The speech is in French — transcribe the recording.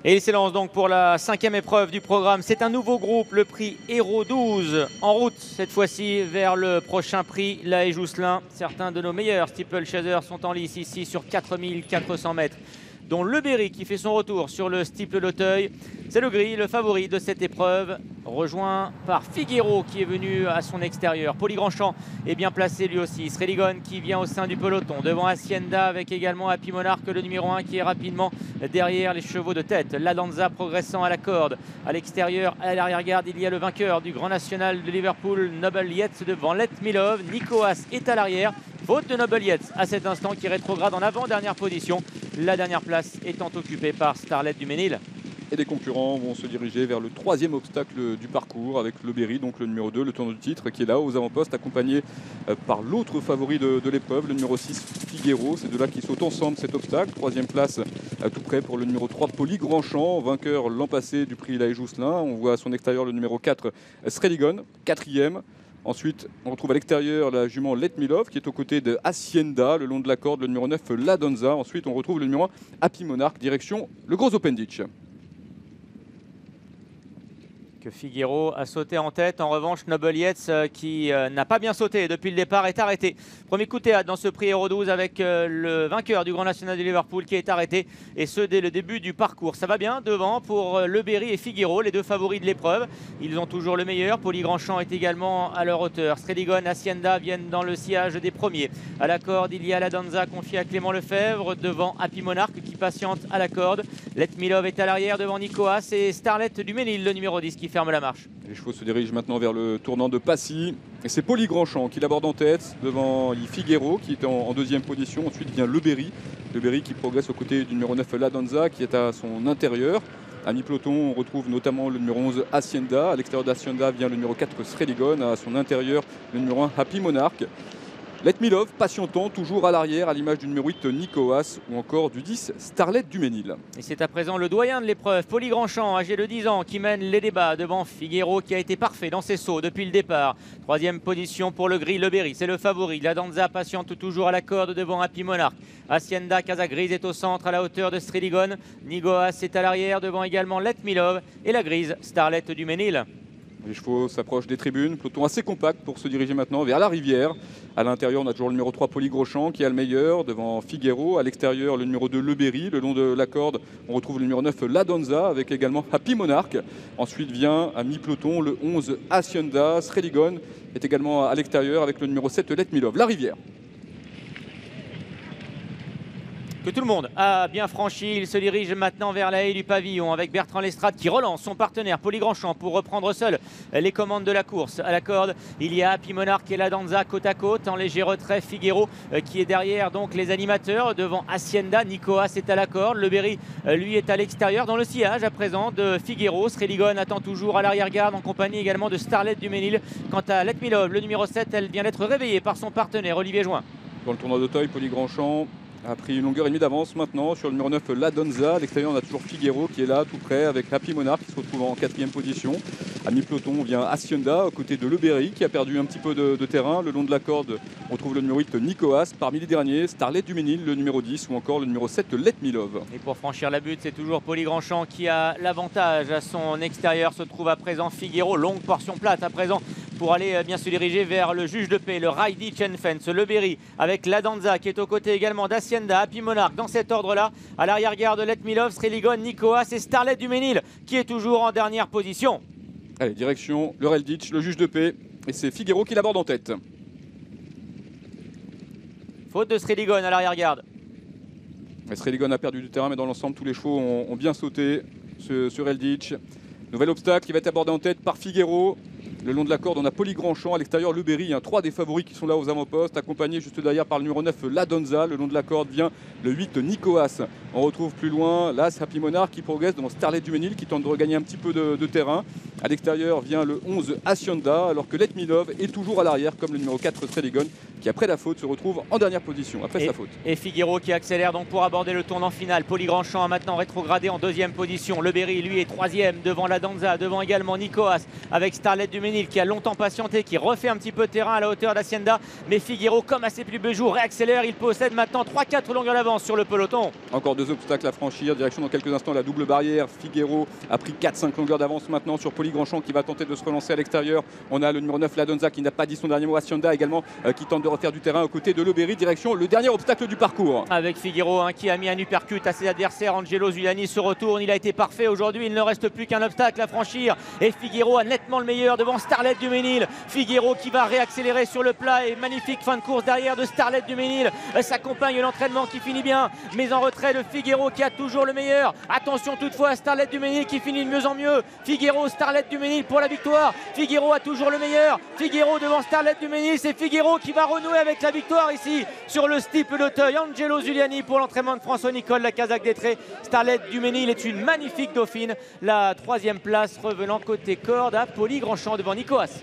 Et il s'élance donc pour la 5e épreuve du programme. C'est un nouveau groupe, le prix Héros 12, en route cette fois-ci vers le prochain prix, La Haye-Jousselin. Certains de nos meilleurs steeplechasers sont en lice ici sur 4400 mètres, dont Le Berry qui fait son retour sur le steeple d'Auteuil. C'est le gris, le favori de cette épreuve, rejoint par Figueiro qui est venu à son extérieur. Poli Grandchamp est bien placé lui aussi. Sreligon qui vient au sein du peloton, devant Hacienda avec également Happy Monarch, le numéro 1 qui est rapidement derrière les chevaux de tête. La Danza progressant à la corde. À l'extérieur, à l'arrière-garde, il y a le vainqueur du Grand National de Liverpool, Noble Yates devant Let Me Love. Nicoas est à l'arrière. Faute de Noble Yates à cet instant qui rétrograde en avant-dernière position. La dernière place étant occupée par Starlet du Ménil. Et les concurrents vont se diriger vers le 3e obstacle du parcours avec Le Berry, donc le numéro 2, le tournoi du titre, qui est là aux avant-postes, accompagné par l'autre favori de l'épreuve, le numéro 6, Figueiro. C'est deux-là qui sautent ensemble cet obstacle. 3e place tout près pour le numéro 3, Poli Grandchamp, vainqueur l'an passé du prix La Haye-Jousselin. On voit à son extérieur le numéro 4, Sreligon, 4e. Ensuite, on retrouve à l'extérieur la jument Let Me Love qui est aux côtés de Hacienda, le long de la corde, le numéro 9, La Danza. Ensuite, on retrouve le numéro 1, Happy Monarch, direction le Gros Open Ditch. Que Figueiro a sauté en tête. En revanche, Noble Yates, qui n'a pas bien sauté depuis le départ, est arrêté. Premier coup de théâtre dans ce prix Héros 12 avec le vainqueur du Grand National de Liverpool qui est arrêté, et ce dès le début du parcours. Ça va bien devant pour Le Berry et Figueiro, les deux favoris de l'épreuve. Ils ont toujours le meilleur. Poli Grandchamp est également à leur hauteur. Sreligon, Hacienda viennent dans le sillage des premiers. À la corde, il y a la Danza confiée à Clément Lefebvre devant Happy Monarch qui patiente à la corde. Let Me Love est à l'arrière devant Nicoas et Starlet du Ménil, le numéro 10 qui ferme la marche. Les chevaux se dirigent maintenant vers le tournant de Passy. Et c'est Poli Grandchamp qui l'aborde en tête, devant Figueiro qui est en 2e position. Ensuite vient Le Berry. Le Berry qui progresse aux côtés du numéro 9, La Danza, qui est à son intérieur. À mi-peloton, on retrouve notamment le numéro 11, Hacienda. À l'extérieur d'Hacienda vient le numéro 4, Sreligon. À son intérieur, le numéro 1, Happy Monarch. Let Me Love, patientant, toujours à l'arrière, à l'image du numéro 8, Nicoas, ou encore du 10, Starlet du Ménil. Et c'est à présent le doyen de l'épreuve, Poli Grandchamp, âgé de 10 ans, qui mène les débats devant Figueiro, qui a été parfait dans ses sauts depuis le départ. 3e position pour le gris, Le Berry, c'est le favori. La Danza patiente toujours à la corde devant Happy Monarch. Hacienda Casagrise est au centre, à la hauteur de Sreligon. Nicoas est à l'arrière, devant également Let Me Love. Et la grise, Starlet du Ménil. Les chevaux s'approchent des tribunes, peloton assez compact pour se diriger maintenant vers la rivière. À l'intérieur, on a toujours le numéro 3, Poli Grandchamp, qui a le meilleur, devant Figueiro. À l'extérieur, le numéro 2, Le Berry. Le long de la corde, on retrouve le numéro 9, La Danza, avec également Happy Monarch. Ensuite vient à mi-peloton le 11, Hacienda. Sreligon est également à l'extérieur avec le numéro 7, Let Me Love. La rivière. Que tout le monde a bien franchi. Il se dirige maintenant vers la haie du pavillon avec Bertrand Lestrade qui relance son partenaire Poli Grandchamp pour reprendre seul les commandes de la course. À la corde, il y a Happy Monarch et la Danza côte à côte. En léger retrait, Figueiro qui est derrière donc les animateurs. Devant Hacienda, Nicoas est à la corde. Le Berry, lui, est à l'extérieur dans le sillage à présent de Figueiro. Sreligon attend toujours à l'arrière-garde en compagnie également de Starlet du Ménil. Quant à Let Me Love, le numéro 7, elle vient d'être réveillée par son partenaire Olivier Join. Dans le tournoi d'Auteuil, Poli Grandchamp a pris une longueur et demie d'avance maintenant sur le numéro 9, La Danza. À l'extérieur, on a toujours Figueiro qui est là tout près avec Happy Monarch qui se retrouve en 4e position. À mi-peloton, on vient Hacienda aux côtés de Le Berry qui a perdu un petit peu de terrain. Le long de la corde, on trouve le numéro 8, Nicoas. Parmi les derniers, Starlet du Ménil, le numéro 10 ou encore le numéro 7, Let Me Love. Et pour franchir la butte, c'est toujours Poli Grandchamp qui a l'avantage. À son extérieur se trouve à présent Figueiro. Longue portion plate à présent pour aller bien se diriger vers le juge de paix, le Raidi Fence, Le Berry avec la Danza qui est aux côtés également d'Hacienda, Happy Monarch dans cet ordre-là. À l'arrière-garde, Let Me Love, Sreligon, Nicoas et Starlet du Ménil qui est toujours en dernière position. Allez, direction le Relditch, le juge de paix, et c'est Figueiro qui l'aborde en tête. Faute de Sreligon à l'arrière-garde. Sreligon a perdu du terrain, mais dans l'ensemble, tous les chevaux ont bien sauté sur Relditch. Nouvel obstacle qui va être abordé en tête par Figueiro. Le long de la corde, on a Poli Grandchamp. À l'extérieur, Le Berry. 3 des favoris qui sont là aux avant-postes, accompagnés juste derrière par le numéro 9, La Danza. Le long de la corde vient le 8, Nicoas. On retrouve plus loin l'As Happy Monarch qui progresse devant Starlet du Ménil qui tente de regagner un petit peu de terrain. À l'extérieur vient le 11, Hacienda, alors que Let Me Love est toujours à l'arrière, comme le numéro 4, Sreligon. qui après la faute se retrouve en dernière position, après sa faute. Et Figueiro qui accélère donc pour aborder le tournant final. Poli Grandchamp a maintenant rétrogradé en deuxième position. Le Berry, lui, est troisième devant la Danza, devant également Nicoas, avec Starlet du Ménil qui a longtemps patienté, qui refait un petit peu de terrain à la hauteur d'Hacienda. Mais Figueiro, comme à ses plus beaux jours, réaccélère. Il possède maintenant 3-4 longueurs d'avance sur le peloton. Encore 2 obstacles à franchir, direction dans quelques instants la double barrière. Figueiro a pris 4-5 longueurs d'avance maintenant sur Poli Grandchamp qui va tenter de se relancer à l'extérieur. On a le numéro 9, la Danza, qui n'a pas dit son dernier mot. Hacienda également qui tente de refaire du terrain aux côtés de Le Berry, direction le dernier obstacle du parcours. Avec Figueiro qui a mis un uppercut à ses adversaires. Angelo Giuliani se retourne, il a été parfait aujourd'hui, il ne reste plus qu'un obstacle à franchir et Figueiro a nettement le meilleur devant Starlet du Ménil. Figueiro qui va réaccélérer sur le plat et magnifique fin de course derrière de Starlet du Ménil. S'accompagne l'entraînement qui finit bien, mais en retrait de Figueiro qui a toujours le meilleur. Attention toutefois à Starlet du Ménil qui finit de mieux en mieux. Figueiro, Starlet du Ménil pour la victoire. Figueiro a toujours le meilleur. Figueiro devant Starlet du Ménil, c'est Figueiro qui va renouer avec la victoire ici sur le steeple d'Auteuil. Angelo Giuliani pour l'entraînement de François-Nicole, la Casaque d'Etré. Starlet du Ménil est une magnifique dauphine. La troisième place revenant côté corde à Poli Grandchamp devant Nicoas.